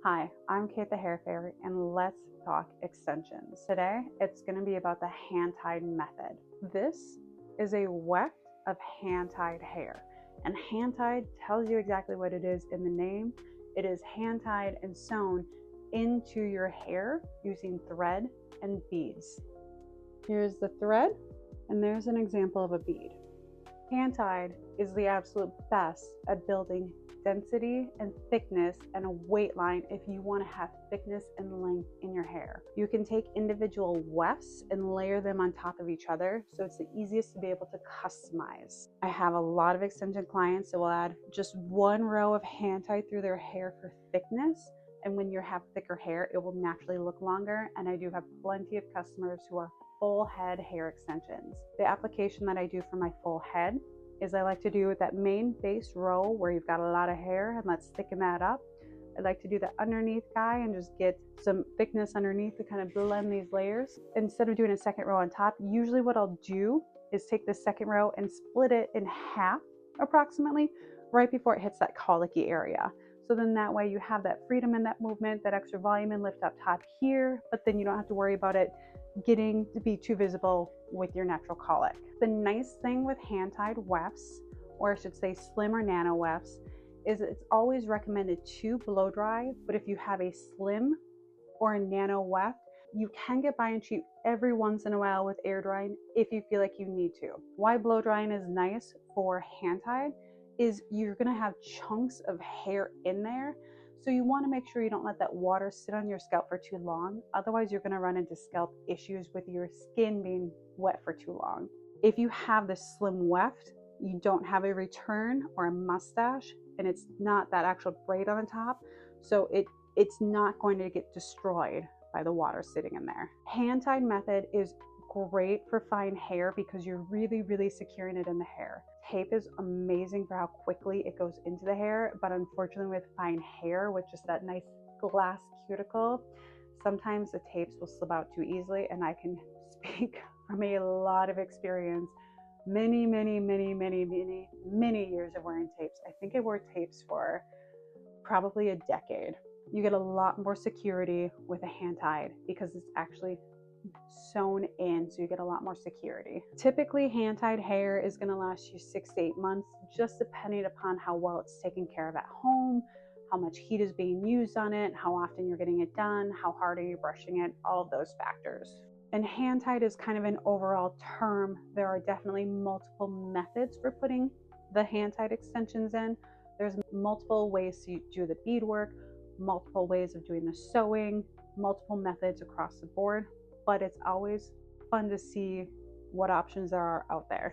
Hi, I'm Kate the Hair Fairy, and let's talk extensions. Today, it's going to be about the hand-tied method. This is a weft of hand-tied hair, and hand-tied tells you exactly what it is in the name. It is hand-tied and sewn into your hair using thread and beads. Here's the thread, and there's an example of a bead. Hand-tied is the absolute best at building density and thickness and a weight line if you want to have thickness and length in your hair. You can take individual wefts and layer them on top of each other, so it's the easiest to be able to customize. I have a lot of extension clients that will add just one row of hand-tied through their hair for thickness, and when you have thicker hair, it will naturally look longer. And I do have plenty of customers who are full head hair extensions. The application that I do for my full head is I like to do that main base row where you've got a lot of hair, and let's thicken that up. I like to do the underneath guy and just get some thickness underneath to kind of blend these layers. Instead of doing a second row on top, usually what I'll do is take the second row and split it in half approximately right before it hits that colicky area. So then that way you have that freedom in that movement, that extra volume and lift up top here, but then you don't have to worry about it getting to be too visible with your natural colic. The nice thing with hand-tied wefts, or I should say slim or nano wefts, is it's always recommended to blow dry, but if you have a slim or a nano weft, you can get by and cheap every once in a while with air drying if you feel like you need to. Why blow drying is nice for hand-tied is you're gonna have chunks of hair in there. So you want to make sure you don't let that water sit on your scalp for too long. Otherwise, you're going to run into scalp issues with your skin being wet for too long. If you have the slim weft, you don't have a return or a mustache, and it's not that actual braid on the top. So it's not going to get destroyed by the water sitting in there. Hand-tied method is great for fine hair because you're really securing it in the hair. Tape is amazing for how quickly it goes into the hair, but unfortunately with fine hair, with just that nice glass cuticle, sometimes the tapes will slip out too easily, and I can speak from a lot of experience. Many years of wearing tapes. I think I wore tapes for probably a decade. You get a lot more security with a hand-tied because it's actually sewn in, so you get a lot more security. Typically hand-tied hair is going to last you 6 to 8 months, just depending upon how well it's taken care of at home, how much heat is being used on it, how often you're getting it done, how hard are you brushing it, all of those factors. And hand-tied is kind of an overall term. There are definitely multiple methods for putting the hand-tied extensions in. There's multiple ways to do the beadwork, multiple ways of doing the sewing, multiple methods across the board. But it's always fun to see what options there are out there.